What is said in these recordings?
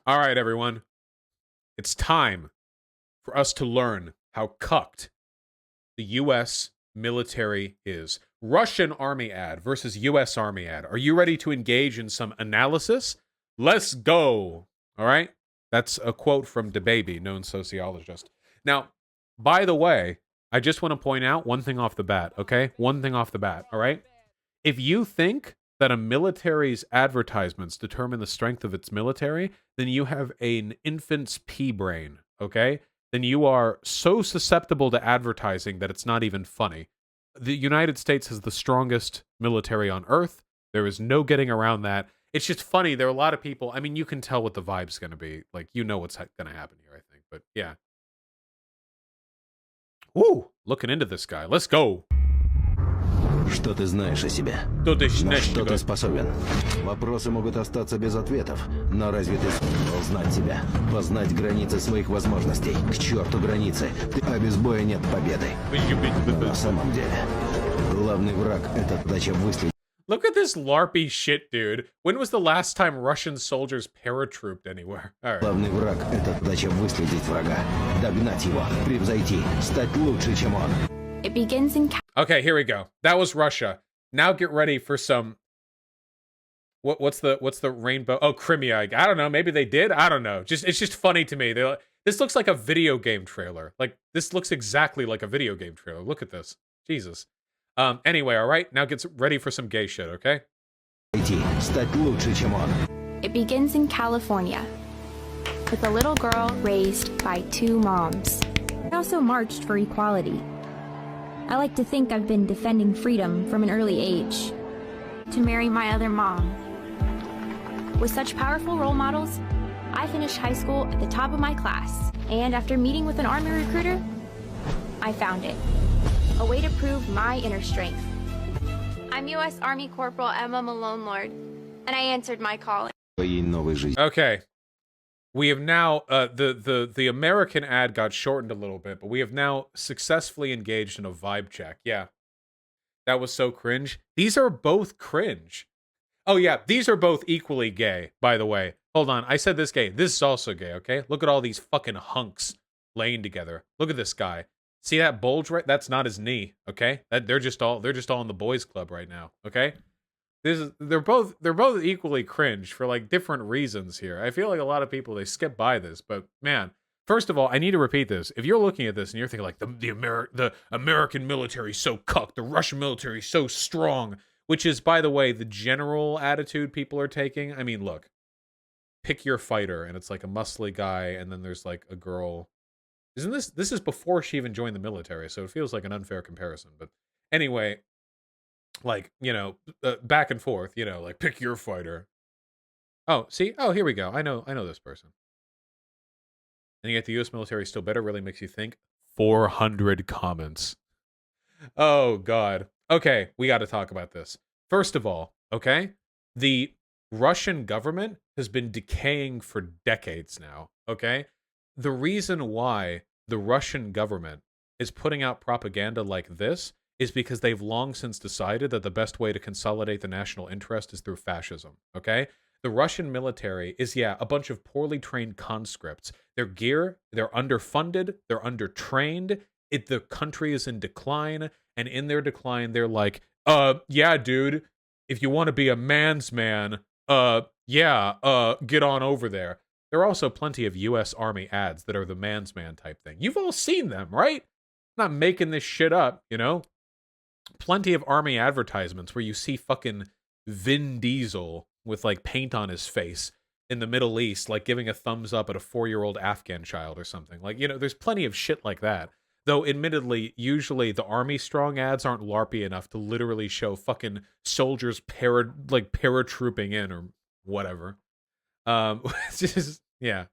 All right, everyone. It's time for us to learn how cucked the U.S. military is. Russian Army ad versus U.S. Army ad. Are you ready to engage in some analysis? Let's go. All right? That's a quote from DeBaby, known sociologist. Now, by the way, I just want to point out one thing off the bat, okay? One thing off the bat, all right? If you think that a military's advertisements determine the strength of its military, then you have an infant's pea brain, okay? Then you are so susceptible to advertising that it's not even funny. The United States has the strongest military on earth. There is no getting around that. It's just funny. There are a lot of people. I mean, you can tell what the vibe's going to be. Like, you know what's going to happen here, I think. But yeah. Ooh, looking into this guy. Let's go. Что ты знаешь о себе? На что ты способен? Вопросы могут остаться без ответов, но разве ты сумел знать себя? Познать границы своих возможностей? К черту границы, а без боя нет победы. На самом деле, главный враг — это задача выследить. Look at this LARPy shit, dude. When was the last time Russian soldiers paratrooped anywhere? All right. Главный враг — это задача выследить врага, догнать его, превзойти, стать лучше, чем он. It begins in... Okay, here we go. That was Russia. Now get ready for some... What's the rainbow? Oh, Crimea. I don't know. Maybe they did. I don't know. It's just funny to me. This looks like a video game trailer. Like, this looks exactly like a video game trailer. Look at this. Jesus. Anyway, all right. Now get ready for some gay shit, okay? It begins in California with a little girl raised by two moms. I also marched for equality. I like to think I've been defending freedom from an early age. To marry my other mom. With such powerful role models, I finished high school at the top of my class. And after meeting with an Army recruiter, I found it. A way to prove my inner strength. I'm U.S. Army Corporal Emma Malone Lord, and I answered my call. Okay. We have now, the American ad got shortened a little bit, but we have now successfully engaged in a vibe check. Yeah. That was so cringe. These are both cringe. Oh yeah, these are both equally gay, by the way. Hold on, I said this gay. This is also gay, okay? Look at all these fucking hunks laying together. Look at this guy. See that bulge right? That's not his knee, okay? They're just all in the boys club right now, okay? They're both equally cringe for like different reasons here. I feel like a lot of people, they skip by this, but man, first of all, I need to repeat this. If you're looking at this and you're thinking like the American military is so cucked, the Russian military is so strong, which is, by the way, the general attitude people are taking. I mean, look, pick your fighter, and it's like a muscly guy, and then there's like a girl. Isn't this is before she even joined the military, so it feels like an unfair comparison. But anyway, like, you know, back and forth, you know, like pick your fighter. Oh, see? Oh, here we go. I know this person. And yet the U.S. military is still better, really makes you think. 400 comments. Oh, God. Okay, we got to talk about this. First of all, okay, the Russian government has been decaying for decades now, okay? The reason why the Russian government is putting out propaganda like this is because they've long since decided that the best way to consolidate the national interest is through fascism, okay? The Russian military is, yeah, a bunch of poorly trained conscripts. They're underfunded, they're undertrained, the country is in decline, and in their decline, they're like, yeah, dude, if you want to be a man's man, get on over there. There are also plenty of U.S. Army ads that are the man's man type thing. You've all seen them, right? I'm not making this shit up, you know? Plenty of Army advertisements where you see fucking Vin Diesel with like paint on his face in the Middle East, like giving a thumbs up at a 4-year-old Afghan child or something. Like, you know, there's plenty of shit like that. Though, admittedly, usually the Army Strong ads aren't LARPy enough to literally show fucking soldiers paratrooping in or whatever. It's just, yeah.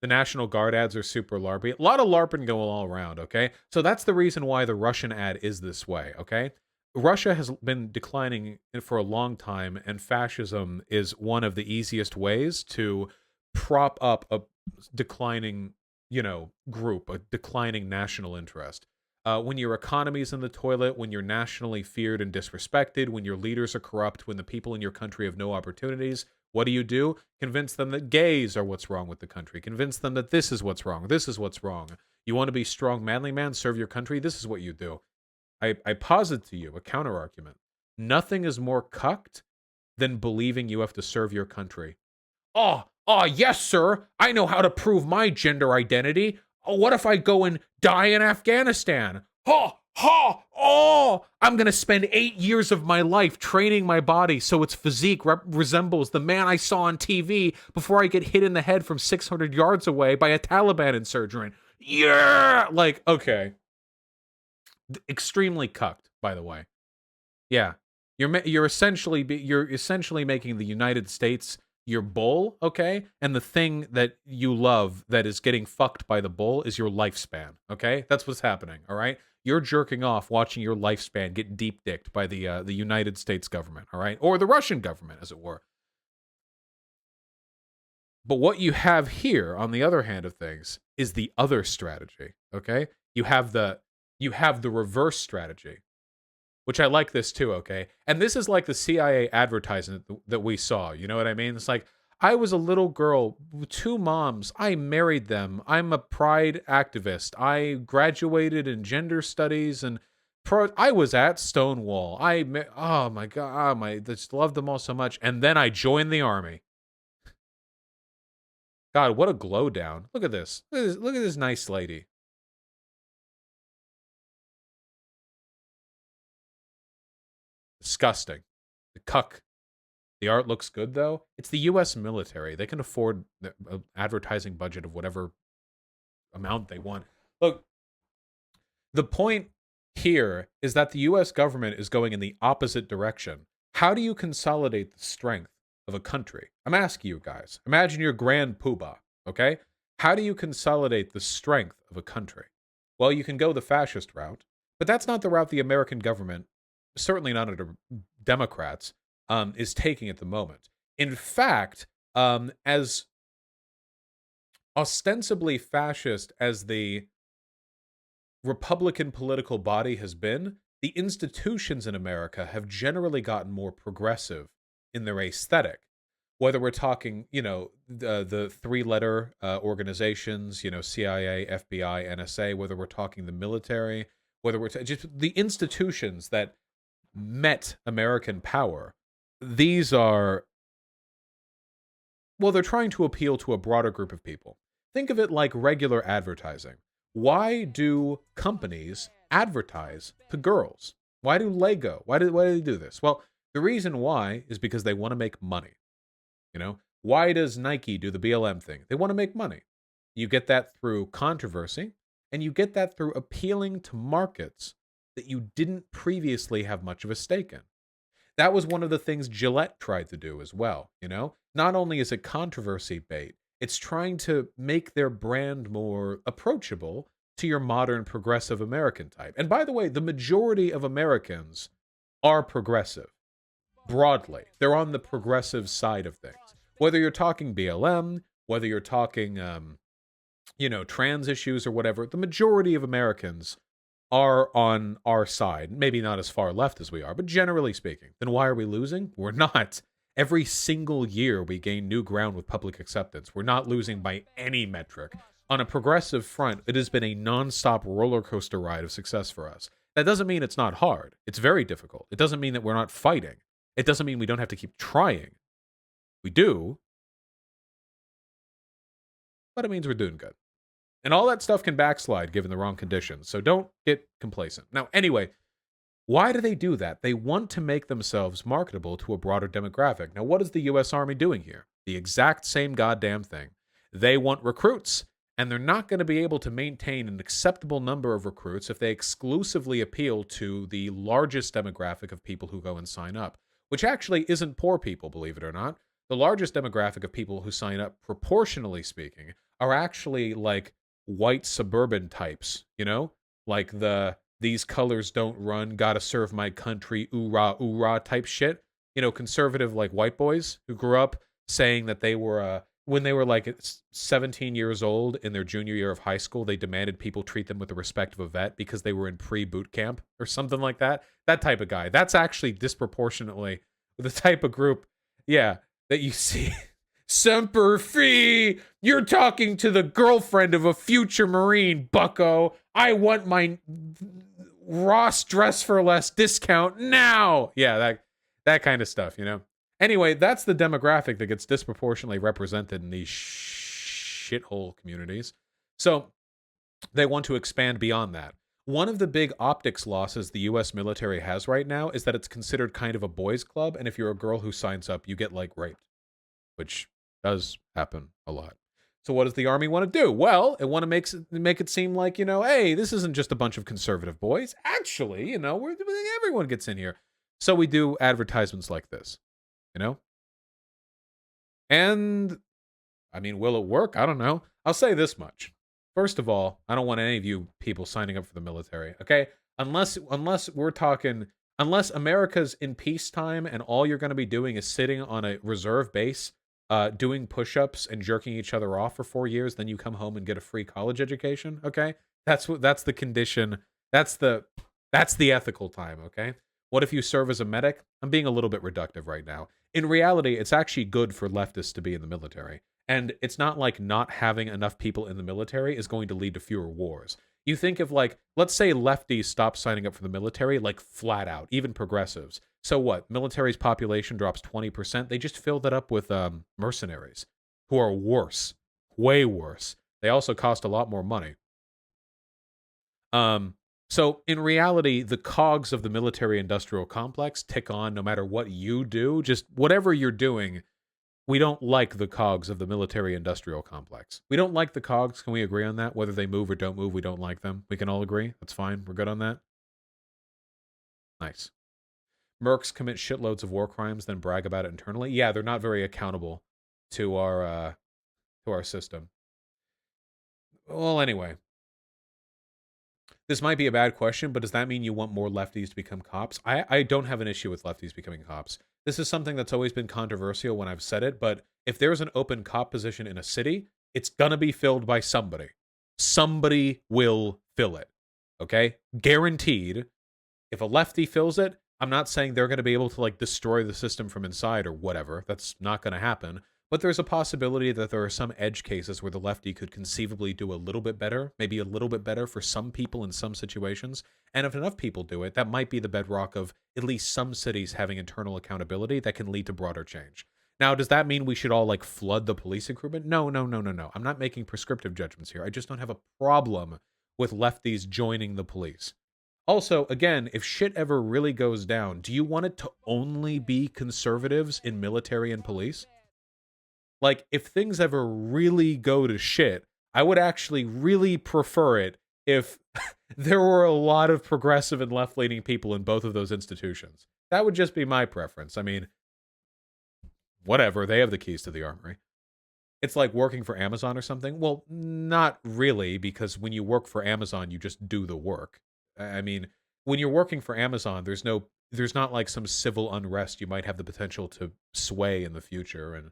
The National Guard ads are super LARPy. A lot of LARPing going all around, okay? So that's the reason why the Russian ad is this way, okay? Russia has been declining for a long time, and fascism is one of the easiest ways to prop up a declining, you know, group, a declining national interest. when your economy's in the toilet, when you're nationally feared and disrespected, when your leaders are corrupt, when the people in your country have no opportunities, what do? Convince them that gays are what's wrong with the country. Convince them that this is what's wrong. This is what's wrong. You want to be strong, manly man, serve your country? This is what you do. I posit to you a counter-argument. Nothing is more cucked than believing you have to serve your country. Oh, yes, sir. I know how to prove my gender identity. Oh, what if I go and die in Afghanistan? I'm going to spend 8 years of my life training my body so its physique resembles the man I saw on TV before I get hit in the head from 600 yards away by a Taliban insurgent. Yeah! Like, okay. Extremely cucked, by the way. Yeah. You're essentially making the United States your bull, okay? And the thing that you love that is getting fucked by the bull is your lifespan, okay? That's what's happening, all right? You're jerking off watching your lifespan get deep-dicked by the United States government, all right? Or the Russian government, as it were. But what you have here, on the other hand of things, is the other strategy, okay? You have the reverse strategy, which I like this too, okay? And this is like the CIA advertisement that we saw, you know what I mean? It's like, I was a little girl, 2 moms, I married them, I'm a pride activist, I graduated in gender studies, and I was at Stonewall, oh my God, I just love them all so much, and then I joined the army. God, what a glow down. Look at this. Look at this nice lady. Disgusting. The cuck. The art looks good, though. It's the U.S. military. They can afford an advertising budget of whatever amount they want. Look, the point here is that the U.S. government is going in the opposite direction. How do you consolidate the strength of a country? I'm asking you guys. Imagine you're Grand Poobah, okay? How do you consolidate the strength of a country? Well, you can go the fascist route, but that's not the route the American government, certainly not under Democrats, is taking at the moment. In fact, as ostensibly fascist as the Republican political body has been, the institutions in America have generally gotten more progressive in their aesthetic. Whether we're talking, the 3-letter organizations, CIA, FBI, NSA, whether we're talking the military, whether we're just the institutions that met American power, these are, well, they're trying to appeal to a broader group of people. Think of it like regular advertising. Why do companies advertise to girls? Why do why do they do this? Well, the reason why is because they want to make money. Why does Nike do the BLM thing? They want to make money. You get that through controversy, and you get that through appealing to markets that you didn't previously have much of a stake in. That was one of the things Gillette tried to do as well, Not only is it controversy bait, it's trying to make their brand more approachable to your modern progressive American type. And by the way, the majority of Americans are progressive. Broadly, they're on the progressive side of things. Whether you're talking BLM, whether you're talking, trans issues or whatever, the majority of Americans are on our side. Maybe not as far left as we are, but generally speaking. Then why are we losing? We're not. Every single year we gain new ground with public acceptance. We're not losing by any metric. On a progressive front, it has been a non-stop roller coaster ride of success for us. That doesn't mean it's not hard. It's very difficult. It doesn't mean that we're not fighting. It doesn't mean we don't have to keep trying. We do. But it means we're doing good. And all that stuff can backslide given the wrong conditions. So don't get complacent. Now, anyway, why do they do that? They want to make themselves marketable to a broader demographic. Now, what is the U.S. Army doing here? The exact same goddamn thing. They want recruits, and they're not going to be able to maintain an acceptable number of recruits if they exclusively appeal to the largest demographic of people who go and sign up, which actually isn't poor people, believe it or not. The largest demographic of people who sign up, proportionally speaking, are actually like white suburban types, like these colors don't run, gotta serve my country, oorah type shit. Conservative like white boys who grew up saying that they were when they were like 17 years old in their junior year of high school, they demanded people treat them with the respect of a vet because they were in pre-boot camp or something like that. That type of guy. That's actually disproportionately the type of group, yeah, that you see. Semper Fi! You're talking to the girlfriend of a future Marine, bucko. I want my Ross Dress for Less discount now. Yeah, that kind of stuff, you know? Anyway, that's the demographic that gets disproportionately represented in these shithole communities. So they want to expand beyond that. One of the big optics losses the U.S. military has right now is that it's considered kind of a boys' club, and if you're a girl who signs up, you get, like, raped, which does happen a lot. So what does the Army want to do? Well, it want to make it seem like, you know, hey, this isn't just a bunch of conservative boys. Actually, you know, everyone gets in here. So we do advertisements like this. You know? And, I mean, will it work? I don't know. I'll say this much. First of all, I don't want any of you people signing up for the military, okay? Unless America's in peacetime and all you're going to be doing is sitting on a reserve base, doing push-ups and jerking each other off for 4 years, then you come home and get a free college education, okay? That's the condition. That's the ethical time, okay? What if you serve as a medic? I'm being a little bit reductive right now. In reality, it's actually good for leftists to be in the military. And it's not like not having enough people in the military is going to lead to fewer wars. You think of, like, let's say lefties stop signing up for the military, like, flat out, even progressives. So what? Military's population drops 20%. They just fill that up with mercenaries who are worse, way worse. They also cost a lot more money. So in reality, the cogs of the military-industrial complex tick on no matter what you do. Just whatever you're doing, we don't like the cogs of the military-industrial complex. We don't like the cogs. Can we agree on that? Whether they move or don't move, we don't like them. We can all agree. That's fine. We're good on that? Nice. Mercs commit shitloads of war crimes, then brag about it internally. Yeah, they're not very accountable to our system. Well, anyway. This might be a bad question, but does that mean you want more lefties to become cops? I don't have an issue with lefties becoming cops. This is something that's always been controversial when I've said it, but if there's an open cop position in a city, it's gonna be filled by somebody. Somebody will fill it, okay? Guaranteed. If a lefty fills it, I'm not saying they're gonna be able to, like, destroy the system from inside or whatever. That's not gonna happen. But there's a possibility that there are some edge cases where the lefty could conceivably do a little bit better, maybe a little bit better for some people in some situations. And if enough people do it, that might be the bedrock of at least some cities having internal accountability that can lead to broader change. Now, does that mean we should all, like, flood the police recruitment? No. I'm not making prescriptive judgments here. I just don't have a problem with lefties joining the police. Also, again, if shit ever really goes down, do you want it to only be conservatives in military and police? Like, if things ever really go to shit, I would actually really prefer it if there were a lot of progressive and left-leaning people in both of those institutions. That would just be my preference. I mean, whatever, they have the keys to the armory. It's like working for Amazon or something. Well, not really, because when you work for Amazon, you just do the work. I mean, when you're working for Amazon, there's not like some civil unrest you might have the potential to sway in the future, and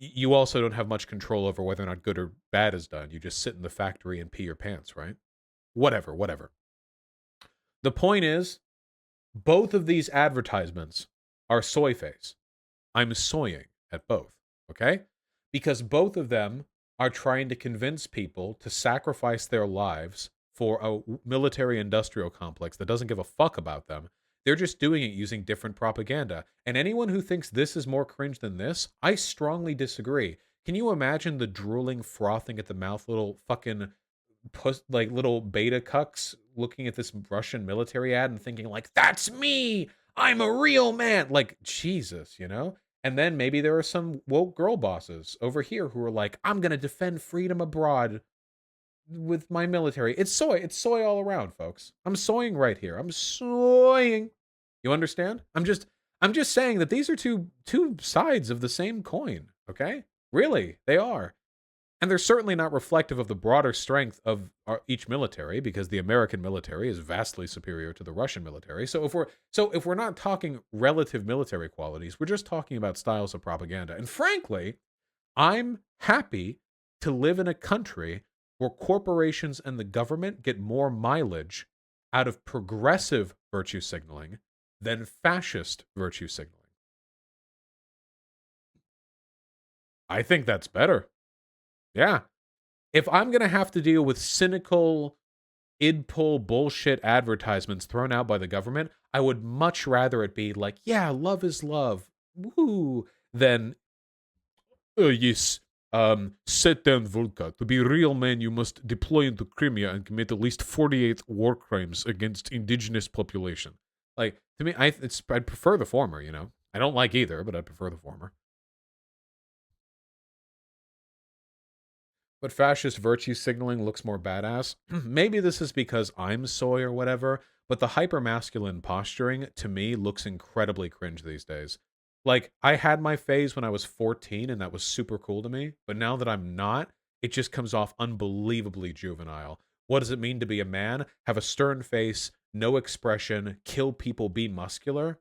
you also don't have much control over whether or not good or bad is done. You just sit in the factory and pee your pants, right? Whatever. The point is, both of these advertisements are soy face. I'm soying at both, okay? Because both of them are trying to convince people to sacrifice their lives for a military-industrial complex that doesn't give a fuck about them. They're just doing it using different propaganda. And anyone who thinks this is more cringe than this, I strongly disagree. Can you imagine the drooling, frothing at the mouth little fucking little beta cucks looking at this Russian military ad and thinking like, that's me! I'm a real man! Like, Jesus, you know? And then maybe there are some woke girl bosses over here who are like, I'm gonna defend freedom abroad with my military. It's soy all around, folks. I'm soying right here. I'm soying. You understand? I'm just saying that these are two sides of the same coin, okay? Really, they are. And they're certainly not reflective of the broader strength of each military, because the American military is vastly superior to the Russian military. So if we're not talking relative military qualities, we're just talking about styles of propaganda. And frankly, I'm happy to live in a country where corporations and the government get more mileage out of progressive virtue signaling than fascist virtue signaling. I think that's better. Yeah. If I'm going to have to deal with cynical, id-pull bullshit advertisements thrown out by the government, I would much rather it be like, yeah, love is love, woo, than, yes, set down vodka. To be a real man, you must deploy into Crimea and commit at least 48 war crimes against indigenous population. Like, to me, I'd prefer the former, you know? I don't like either, but I prefer the former. But fascist virtue signaling looks more badass. Maybe this is because I'm soy or whatever, but the hypermasculine posturing, to me, looks incredibly cringe these days. Like, I had my phase when I was 14, and that was super cool to me, but now that I'm not, it just comes off unbelievably juvenile. What does it mean to be a man? Have a stern face, no expression, kill people, be muscular?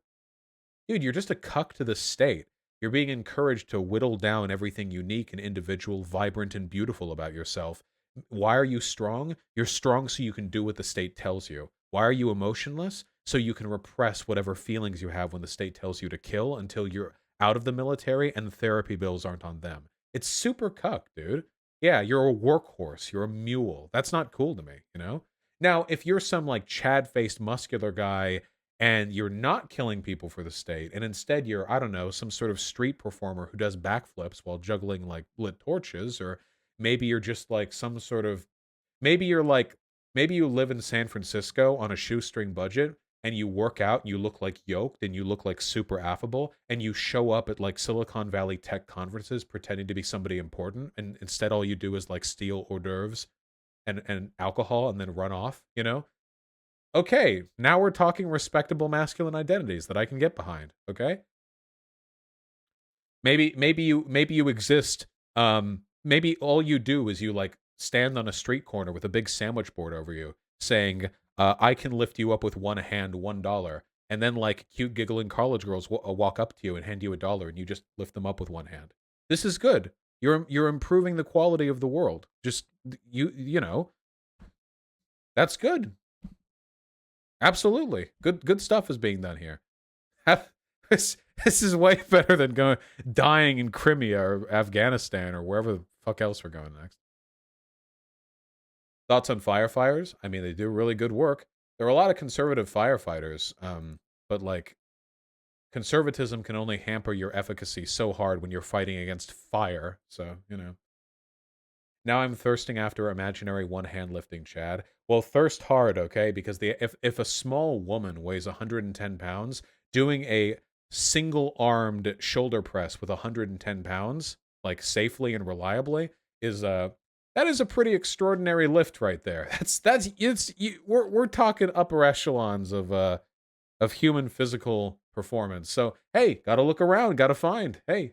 Dude, you're just a cuck to the state. You're being encouraged to whittle down everything unique and individual, vibrant, and beautiful about yourself. Why are you strong? You're strong so you can do what the state tells you. Why are you emotionless? So you can repress whatever feelings you have when the state tells you to kill until you're out of the military and the therapy bills aren't on them. It's super cuck, dude. Yeah, you're a workhorse. You're a mule. That's not cool to me, you know? Now, if you're some like Chad-faced muscular guy and you're not killing people for the state, and instead you're, I don't know, some sort of street performer who does backflips while juggling like lit torches, or maybe you're just like some sort of, maybe you're like, maybe you live in San Francisco on a shoestring budget and you work out and you look like yoked and you look like super affable and you show up at like Silicon Valley tech conferences pretending to be somebody important, and instead all you do is like steal hors d'oeuvres and alcohol and then run off, you know? Okay, now we're talking respectable masculine identities that I can get behind, okay? Maybe you exist, maybe all you do is you like stand on a street corner with a big sandwich board over you saying, I can lift you up with one hand, $1. And then like cute giggling college girls walk up to you and hand you $1 and you just lift them up with one hand. This is good. You're improving the quality of the world. Just you know, that's good. Absolutely. Good stuff is being done here. This is way better than dying in Crimea or Afghanistan or wherever the fuck else we're going next. Thoughts on firefighters? I mean, they do really good work. There are a lot of conservative firefighters, but like conservatism can only hamper your efficacy so hard when you're fighting against fire. So, you know. Now I'm thirsting after imaginary one-hand lifting, Chad. Well, thirst hard, okay? Because if a small woman weighs 110 pounds, doing a single-armed shoulder press with 110 pounds, like safely and reliably, that is a pretty extraordinary lift right there. We're talking upper echelons of human physical performance. So hey, gotta look around, gotta find. Hey,